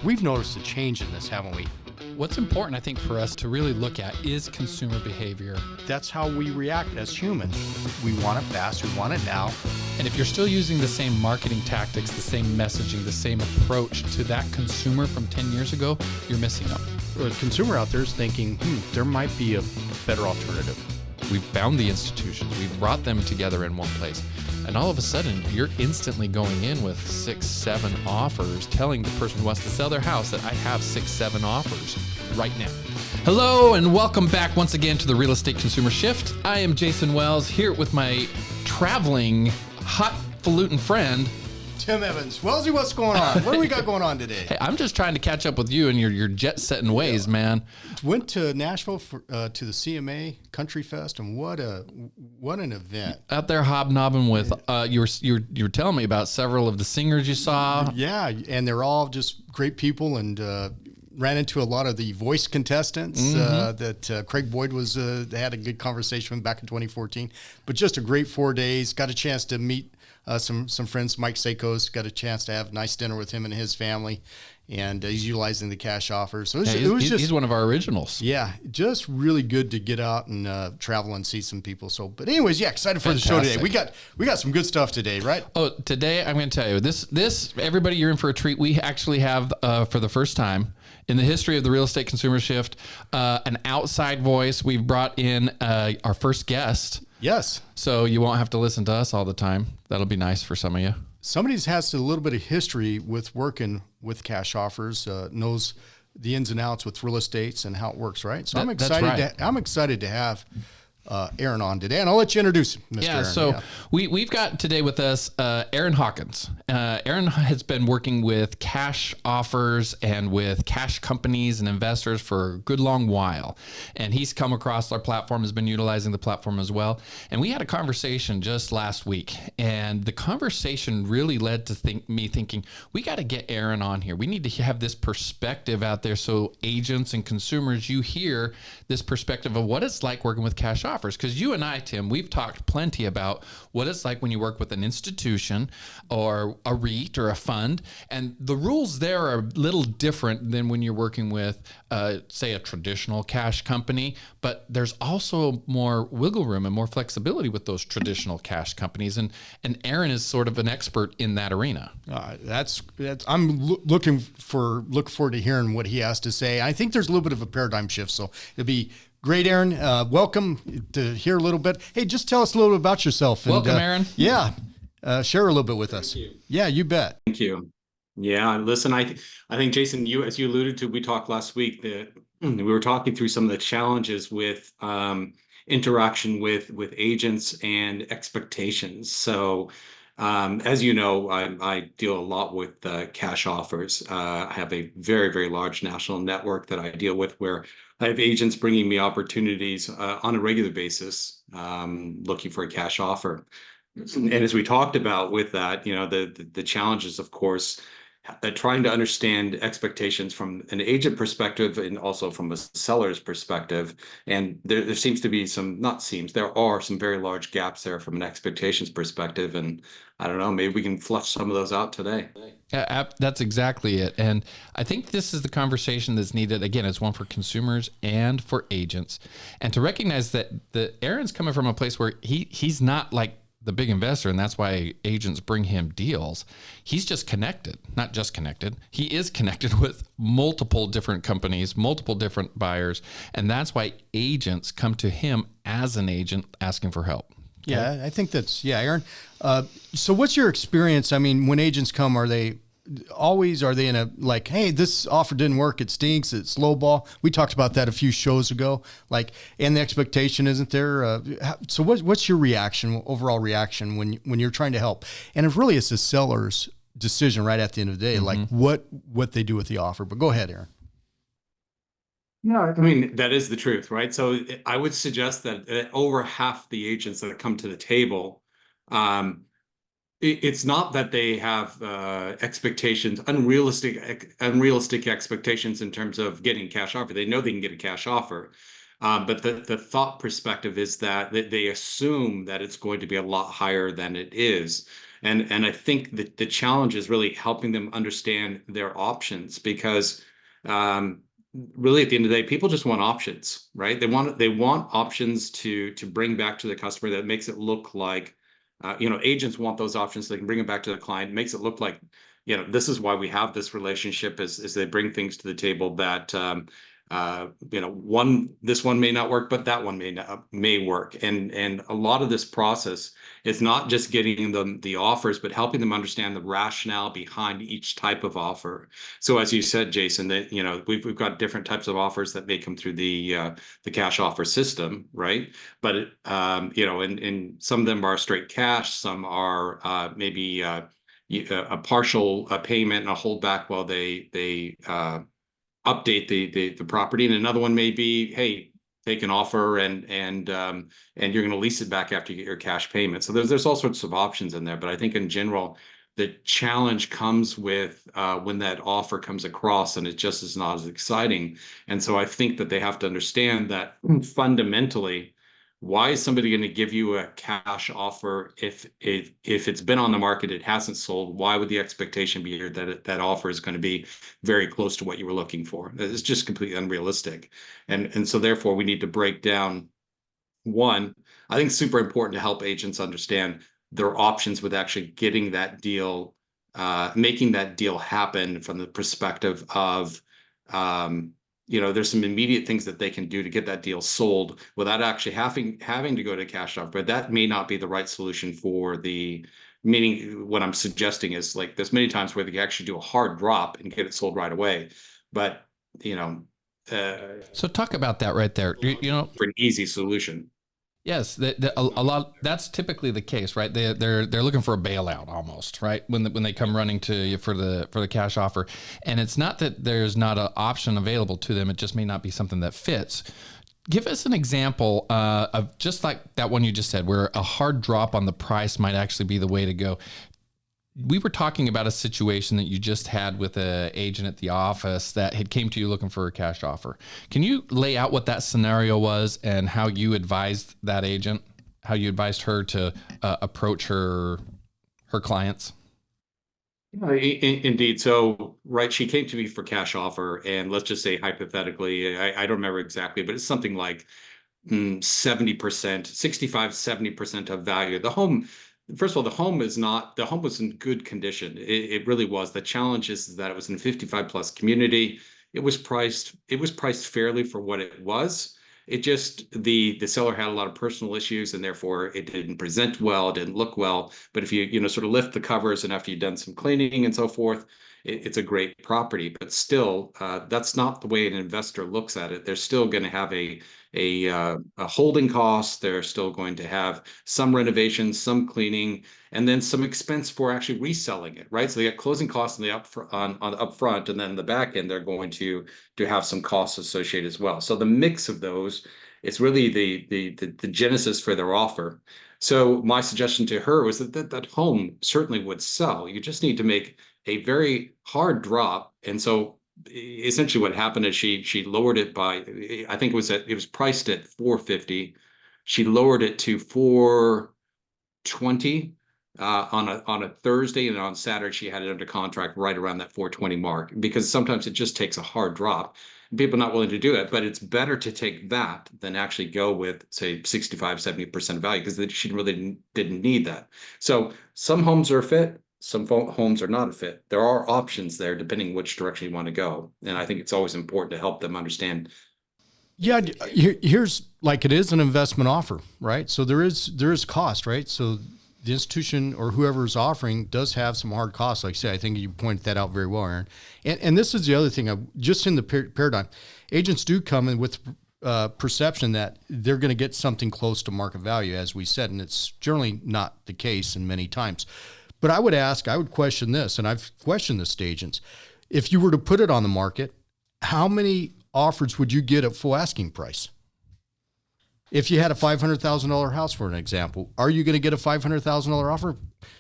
We've noticed a change in this, haven't we? What's important, I think, for us to really look at is consumer behavior. That's how we react as humans. We want it fast, we want it now. And if you're still using the same marketing tactics, the same messaging, the same approach to that consumer from 10 years ago, you're missing out. The consumer out there is thinking, there might be a better alternative. We've found the institutions, we've brought them together in one place. And all of a sudden, you're instantly going in with 6, 7 offers, telling the person who wants to sell their house that I have 6, 7 offers right now. Hello, and welcome back once again to the Real Estate Consumer Shift. I am Jason Wells, here with my traveling, hot-falutin friend, Tim Evans. Wellsy, what's going on? What do we got going on today? Hey, I'm just trying to catch up with you and your jet-setting ways, man. Went to Nashville to the CMA Country Fest, and what an event! Out there hobnobbing with you were telling me about several of the singers you saw. Yeah, and they're all just great people, and ran into a lot of the voice contestants that Craig Boyd was. They had a good conversation with back in 2014, but just a great 4 days. Got a chance to meet some friends. Mike Seikos got a chance to have a nice dinner with him and his family, and he's utilizing the cash offers. So he's one of our originals. Yeah, just really good to get out and travel and see some people. So, but anyways, yeah, excited for the show today. We got some good stuff today, right? Oh, today I'm going to tell you this. Everybody, you're in for a treat. We actually have for the first time in the history of the Real Estate Consumer Shift, an outside voice. We've brought in our first guest. Yes. So you won't have to listen to us all the time. That'll be nice for some of you. Somebody who has a little bit of history with working with cash offers, knows the ins and outs with real estates and how it works, right? So I'm excited to have Aaron on today, and I'll let you introduce him, Mr. Aaron. So we've got today with us Aaron Hawkins. Aaron has been working with cash offers and with cash companies and investors for a good long while, and he's come across our platform, has been utilizing the platform as well. And we had a conversation just last week, and the conversation really led to me thinking, we got to get Aaron on here. We need to have this perspective out there so agents and consumers, you hear this perspective of what it's like working with cash offers. Because you and I, Tim, we've talked plenty about what it's like when you work with an institution or a REIT or a fund, and the rules there are a little different than when you're working with, say, a traditional cash company. But there's also more wiggle room and more flexibility with those traditional cash companies, and Aaron is sort of an expert in that arena. I'm looking forward to hearing what he has to say. I think there's a little bit of a paradigm shift, so it'll be great, Aaron. Welcome to hear a little bit. Hey, just tell us a little bit about yourself. Welcome, Aaron. Yeah, share a little bit with us. Thank you. Yeah, you bet. Thank you. Yeah, listen, I think, Jason, as you alluded to, we talked last week that we were talking through some of the challenges with interaction with agents and expectations. So, as you know, I deal a lot with cash offers. I have a very, very large national network that I deal with where I have agents bringing me opportunities on a regular basis, looking for a cash offer. And as we talked about with that, the challenges, of course, trying to understand expectations from an agent perspective and also from a seller's perspective. And there seems to be there are some very large gaps there from an expectations perspective. And I don't know, maybe we can flush some of those out today. Yeah, that's exactly it. And I think this is the conversation that's needed. Again, it's one for consumers and for agents. And to recognize that Aaron's coming from a place where he's not like the big investor, and that's why agents bring him deals. He's just connected, not just connected. He is connected with multiple different companies, multiple different buyers, and that's why agents come to him as an agent asking for help. Okay? Yeah, I think Aaron. So what's your experience? I mean, when agents come, are they in a like, hey, this offer didn't work, it stinks, it's lowball? We talked about that a few shows ago. Like, and the expectation isn't there. So what's your overall reaction when you're trying to help? And it really is the seller's decision right at the end of the day, like what they do with the offer. But go ahead, Aaron. No, I mean, that is the truth, right? So I would suggest that over half the agents that come to the table, it's not that they have expectations, unrealistic expectations in terms of getting cash offer. They know they can get a cash offer. But the thought perspective is that they assume that it's going to be a lot higher than it is. And I think that the challenge is really helping them understand their options, because really at the end of the day, people just want options, right? They want options to bring back to the customer that makes it look like, agents want those options so they can bring it back to the client. It makes it look like, this is why we have this relationship, is they bring things to the table that this one may not work, but that one may work. And a lot of this process is not just getting them the offers, but helping them understand the rationale behind each type of offer. So as you said, Jason, that we've got different types of offers that may come through the cash offer system, right? But and some of them are straight cash, some are maybe a partial payment and a holdback while they update the property, and another one may be, hey, take an offer and you're going to lease it back after you get your cash payment. So there's all sorts of options in there. But I think in general, the challenge comes with when that offer comes across and it just is not as exciting. And so I think that they have to understand that fundamentally, why is somebody going to give you a cash offer if it's been on the market, it hasn't sold? Why would the expectation be here that that offer is going to be very close to what you were looking for? It's just completely unrealistic. And so therefore we need to break down, one, I think it's super important to help agents understand their options with actually getting that deal, making that deal happen from the perspective of, there's some immediate things that they can do to get that deal sold without actually having to go to cash offer. But that may not be the right solution meaning what I'm suggesting is, like, there's many times where they can actually do a hard drop and get it sold right away. But, so talk about that right there. For an easy solution. Yes, a lot. That's typically the case, right? They're looking for a bailout almost, right? When they come running to you for the cash offer, and it's not that there's not an option available to them; it just may not be something that fits. Give us an example of just like that one you just said, where a hard drop on the price might actually be the way to go. We were talking about a situation that you just had with an agent at the office that had came to you looking for a cash offer. Can you lay out what that scenario was and how you advised that agent, how you advised her to approach her clients? Indeed. So, right, she came to me for cash offer, and let's just say hypothetically, I don't remember exactly, but it's something like 70%, 65, 70% of value. The home, first of all, the home was in good condition. It really was. The challenge is that it was in a 55 plus community. It was priced fairly for what it was. It just, the seller had a lot of personal issues, and therefore it didn't present well, it didn't look well. But if you sort of lift the covers, and after you've done some cleaning and so forth, it's a great property. But still, that's not the way an investor looks at it. They're still going to have a holding cost. They're still going to have some renovations, some cleaning, and then some expense for actually reselling it, right? So they got closing costs on the upfront, and then the back end, they're going to have some costs associated as well. So the mix of those, it's really the genesis for their offer. So my suggestion to her was that home certainly would sell. You just need to make a very hard drop. And so essentially what happened is she lowered it by, I think it was priced at 450. She lowered it to 420 on a Thursday, and on Saturday she had it under contract right around that 420 mark, because sometimes it just takes a hard drop. People are not willing to do it, but it's better to take that than actually go with, say, 65, 70% value, because she really didn't need that. So some homes are a fit, some homes are not a fit. There are options there depending which direction you want to go. And I think it's always important to help them understand. Yeah, here's, like, it is an investment offer, right? So there is cost, right? So the institution or whoever is offering does have some hard costs. Like I say, I think you pointed that out very well, Aaron. And this is the other thing, just in the paradigm, agents do come in with perception that they're going to get something close to market value, as we said, and it's generally not the case in many times. But I would question this, and I've questioned this to agents. If you were to put it on the market, how many offers would you get at full asking price? If you had a $500,000 house, for an example, are you going to get a $500,000 offer?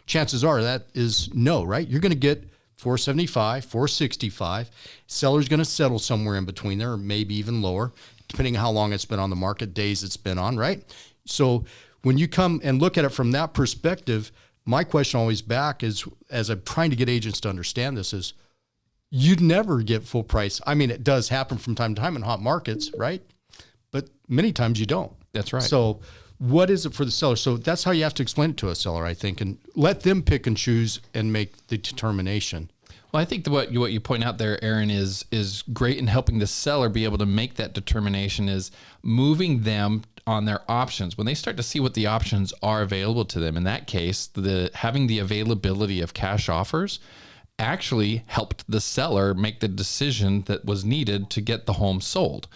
Chances are that is no, right? You're going to get 475, 465. Seller's going to settle somewhere in between there, or maybe even lower, depending on how long it's been on the market, days it's been on, right? So when you come and look at it from that perspective, my question always back is, as I'm trying to get agents to understand this, is you'd never get full price. I mean, it does happen from time to time in hot markets, right? But many times you don't. That's right. So what is it for the seller? So that's how you have to explain it to a seller, I think, and let them pick and choose and make the determination. Well, I think what you point out there, Aaron, is great in helping the seller be able to make that determination, is moving them on their options. When they start to see what the options are available to them, in that case, having the availability of cash offers actually helped the seller make the decision that was needed to get the home sold.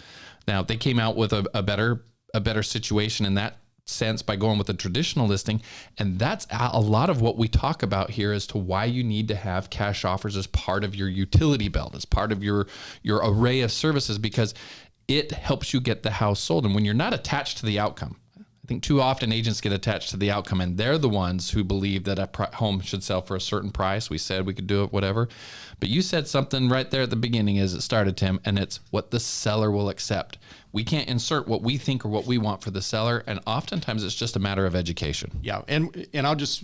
Now, they came out with a better situation in that sense by going with a traditional listing. And that's a lot of what we talk about here as to why you need to have cash offers as part of your utility belt, as part of your array of services, because it helps you get the house sold. And when you're not attached to the outcome, I think too often agents get attached to the outcome, and they're the ones who believe that a home should sell for a certain price. We said we could do it, whatever. But you said something right there at the beginning as it started, Tim, and it's what the seller will accept. We can't insert what we think or what we want for the seller, and oftentimes it's just a matter of education. Yeah, and I'll just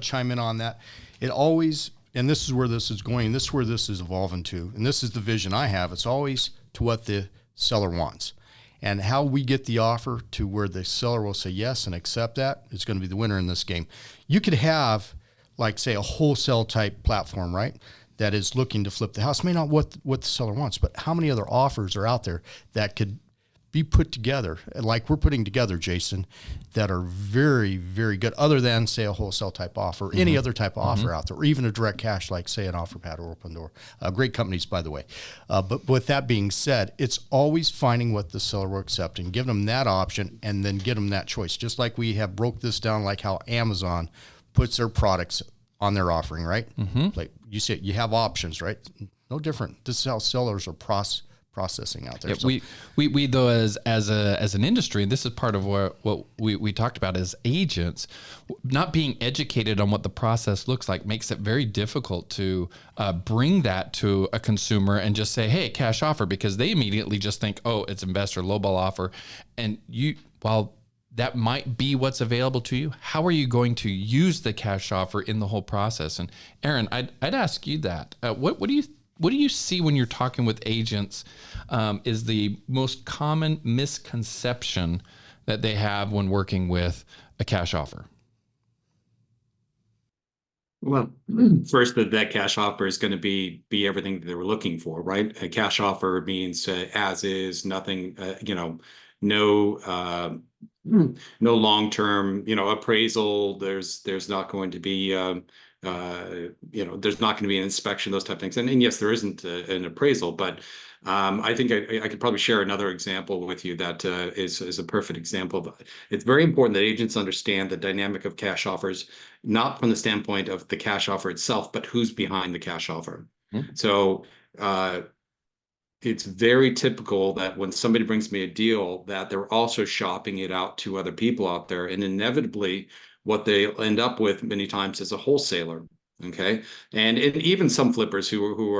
chime in on that. It always, and this is where this is going, this is where this is evolving to, and this is the vision I have. It's always to what the seller wants. And how we get the offer to where the seller will say yes and accept that is going to be the winner in this game. You could have, like, say, a wholesale type platform, right, that is looking to flip the house. May not what the seller wants, but how many other offers are out there that could be put together, like we're putting together, Jason, that are very, very good, other than, say, a wholesale type offer, any other type of offer out there, or even a direct cash, like, say, an OfferPad or Opendoor. Great companies, by the way. But with that being said, it's always finding what the seller will accept and giving them that option, and then get them that choice. Just like we have broke this down, like how Amazon puts their products on their offering, right? Like you said, you have options, right? No different. This is how sellers are processing out there. Yeah, So, we though, as an industry, and this is part of what we talked about as agents, not being educated on what the process looks like makes it very difficult to bring that to a consumer and just say, hey, cash offer, because they immediately just think, oh, it's investor lowball offer. And while that might be what's available to you, how are you going to use the cash offer in the whole process? And Aaron, I'd ask you that. What do you see when you're talking with agents is the most common misconception that they have when working with a cash offer? Well, first, that cash offer is going to be everything that they were looking for, right? A cash offer means as is, nothing, no no long-term, appraisal. There's not going to be there's not going to be an inspection, those type of things. And yes, there isn't an appraisal, but I think I could probably share another example with you that is a perfect example. It's very important that agents understand the dynamic of cash offers, not from the standpoint of the cash offer itself, but who's behind the cash offer. So it's very typical that when somebody brings me a deal, that they're also shopping it out to other people out there, and inevitably what they end up with many times is a wholesaler. Okay, and even some flippers who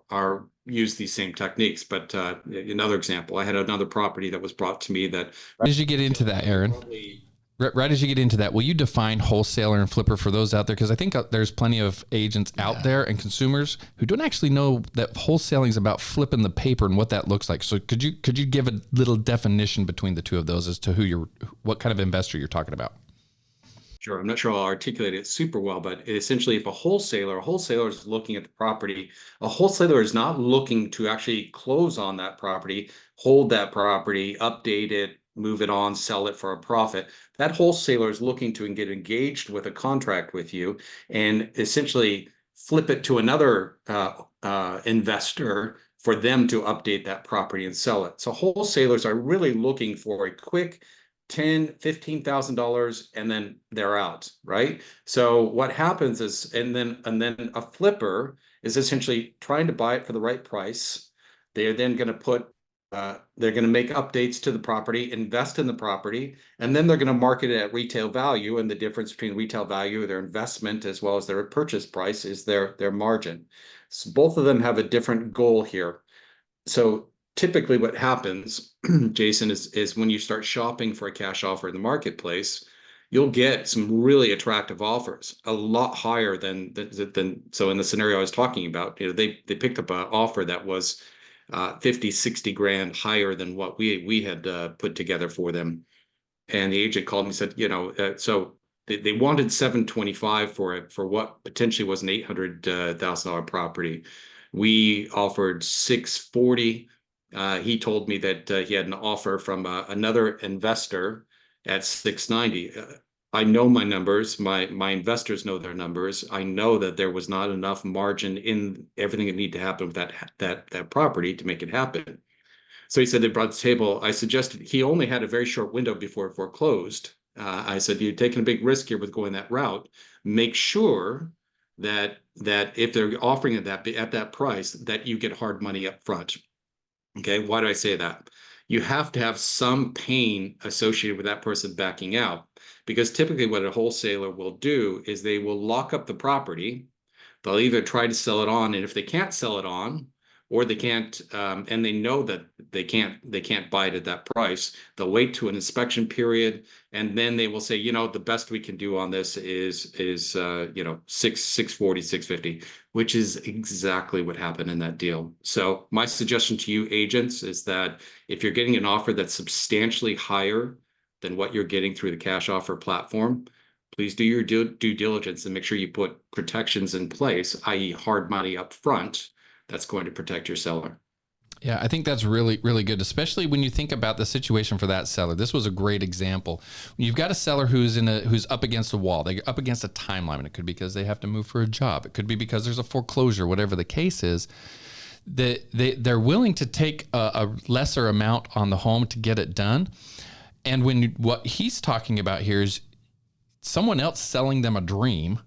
are use these same techniques. But another example, I had another property that was brought to me that. Right as you get into that, Aaron, right as you get into that, will you define wholesaler and flipper for those out there? Because I think there's plenty of agents out there and consumers who don't actually know that wholesaling is about flipping the paper and what that looks like. So could you give a little definition between the two of those as to what kind of investor you're talking about? Sure. I'm not sure I'll articulate it super well, but essentially, if a wholesaler is looking at the property, a wholesaler is not looking to actually close on that property, hold that property, update it, move it on, sell it for a profit. That wholesaler is looking to get engaged with a contract with you and essentially flip it to another investor for them to update that property and sell it. So wholesalers are really looking for a quick $10,000-$15,000 and then they're out, right? So what happens is, and then a flipper is essentially trying to buy it for the right price. They're then going to they're going to make updates to the property, invest in the property, and then they're going to market it at retail value. And the difference between retail value, their investment, as well as their purchase price, is their margin. So both of them have a different goal here. So typically what happens, Jason, is when you start shopping for a cash offer in the marketplace, you'll get some really attractive offers, a lot higher than so in the scenario I was talking about, they picked up an offer that was 50, 60 grand higher than what we had put together for them. And the agent called me and said, so they wanted 725 for it, for what potentially was an $800,000 property. We offered 640. He told me that he had an offer from another investor at 690. I know my numbers. My investors know their numbers. I know that there was not enough margin in everything that needed to happen with that property to make it happen. So he said they brought the table. I suggested, he only had a very short window before it foreclosed. I said, you're taking a big risk here with going that route. Make sure that if they're offering it at that price, that you get hard money up front. Okay, why do I say that? You have to have some pain associated with that person backing out, because typically what a wholesaler will do is they will lock up the property. They'll either try to sell it on, and if they can't sell it on, or they can't, and they know that they can't buy it at that price, they'll wait to an inspection period, and then they will say, the best we can do on this is 640, 650, which is exactly what happened in that deal. So my suggestion to you agents is that if you're getting an offer that's substantially higher than what you're getting through the cash offer platform, please do your due diligence and make sure you put protections in place, i.e. hard money up front, that's going to protect your seller. Yeah, I think that's really, really good, especially when you think about the situation for that seller. This was a great example. You've got a seller who's up against a wall. They're up against a timeline. And it could be because they have to move for a job. It could be because there's a foreclosure, whatever the case is. They're willing to take a lesser amount on the home to get it done. And what he's talking about here is someone else selling them a dream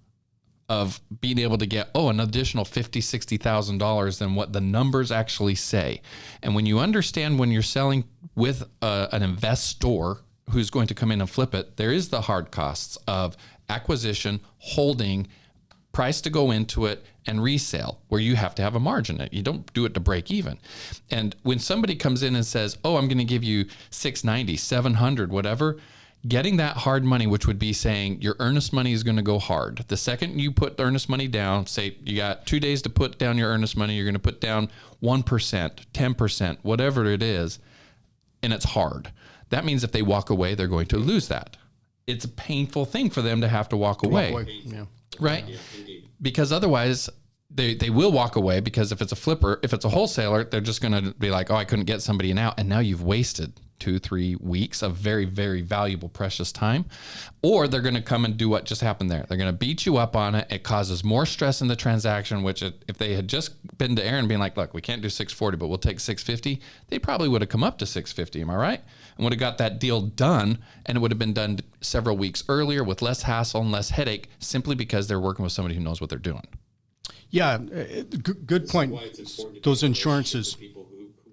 of being able to get, an additional $50,000, $60,000 than what the numbers actually say. And when you understand, when you're selling with an investor who's going to come in and flip it, there is the hard costs of acquisition, holding, price to go into it, and resale, where you have to have a margin. You don't do it to break even. And when somebody comes in and says, I'm going to give you 690, 700, whatever, getting that hard money, which would be saying your earnest money is going to go hard. The second you put the earnest money down, say you got 2 days to put down your earnest money, you're going to put down 1%, 10%, whatever it is, and it's hard. That means if they walk away, they're going to lose that. It's a painful thing for them to have to walk away. Yeah. Right? Yeah, because otherwise they will walk away, because if it's a flipper, if it's a wholesaler, they're just going to be like, I couldn't get somebody in out. And now you've wasted 2-3 weeks of very, very valuable, precious time. Or they're going to come and do what just happened there. They're going to beat you up on it. It causes more stress in the transaction, which if they had just been to Aaron being like, look, we can't do 640, but we'll take 650, they probably would have come up to 650. Am I right? And would have got that deal done, and it would have been done several weeks earlier with less hassle and less headache, simply because they're working with somebody who knows what they're doing. Yeah, good point. Those insurances.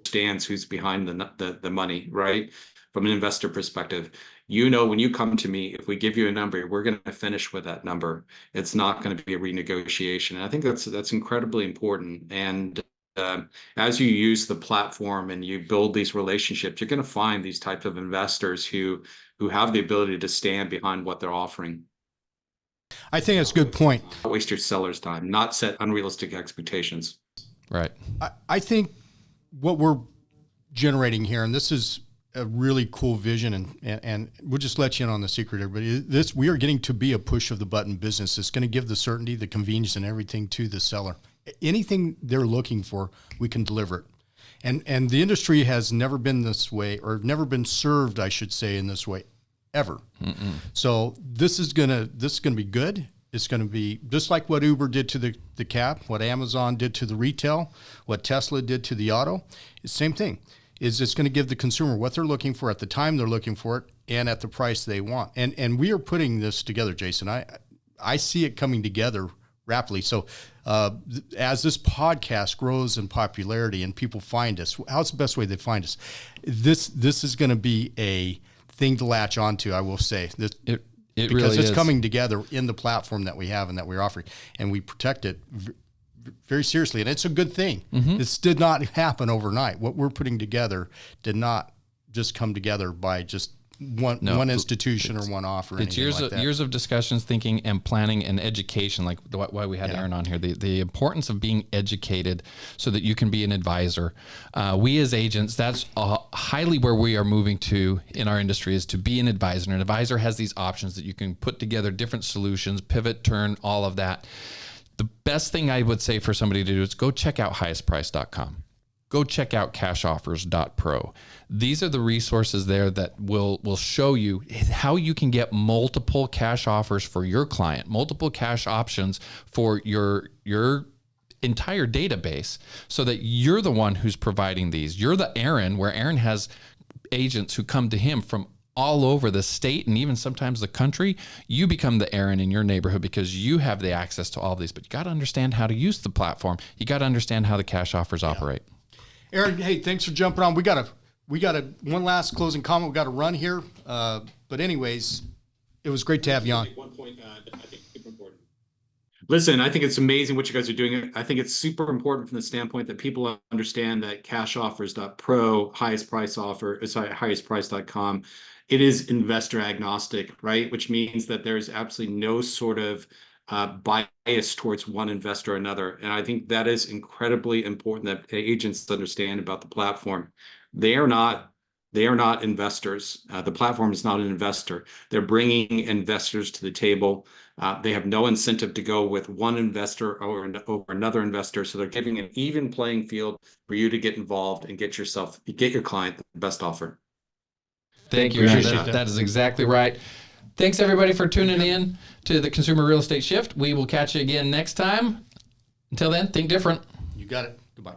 Stands who's behind the money, right? From an investor perspective, when you come to me, if we give you a number, we're going to finish with that number. It's not going to be a renegotiation. And I think that's incredibly important. And as you use the platform and you build these relationships, you're going to find these types of investors who have the ability to stand behind what they're offering. I think that's a good point. Not waste your seller's time, not set unrealistic expectations. Right. I think what we're generating here, and this is a really cool vision, and we'll just let you in on the secret, everybody. We are getting to be a push of the button business. It's going to give the certainty, the convenience, and everything to the seller. Anything they're looking for, we can deliver it. And the industry has never been this way, or never been served, I should say, in this way, ever. Mm-mm. So this is gonna be good. It's going to be just like what Uber did to the cab, what Amazon did to the retail, what Tesla did to the auto. It's the same thing. It's going to give the consumer what they're looking for at the time they're looking for it, and at the price they want. And we are putting this together, Jason. I see it coming together rapidly. So as this podcast grows in popularity and people find us, how's the best way they find us? This is going to be a thing to latch onto, I will say. Because really it's is coming together in the platform that we have and that we're offering, and we protect it very seriously. And it's a good thing. Mm-hmm. This did not happen overnight. What we're putting together did not just come together by just one institution or one offer. It's years of discussions, thinking, and planning and education. Like why we had Aaron on here. The importance of being educated so that you can be an advisor. We as agents, that's highly where we are moving to in our industry, is to be an advisor. And an advisor has these options that you can put together different solutions, pivot, turn, all of that. The best thing I would say for somebody to do is go check out highestprice.com. Go check out cashoffers.pro. These are the resources there that will show you how you can get multiple cash offers for your client, multiple cash options for your entire database, so that you're the one who's providing these. You're the Aaron, where Aaron has agents who come to him from all over the state and even sometimes the country. You become the Aaron in your neighborhood because you have the access to all of these, but you got to understand how to use the platform. You got to understand how the cash offers operate. Aaron, hey, thanks for jumping on. We got one last closing comment. We got to run here. But anyways, it was great to have you on. One point I think super important. Listen, I think it's amazing what you guys are doing. I think it's super important from the standpoint that people understand that cashoffers.pro, highestprice.com, it is investor agnostic, right? Which means that there's absolutely no sort of bias towards one investor or another. And I think that is incredibly important that agents understand about the platform. They are not investors. The platform is not an investor. They're bringing investors to the table. They have no incentive to go with one investor over another investor. So they're giving an even playing field for you to get involved and get your client the best offer. Thank you. That is exactly right. Thanks, everybody, for tuning in to the Consumer Real Estate Shift. We will catch you again next time. Until then, think different. You got it. Goodbye.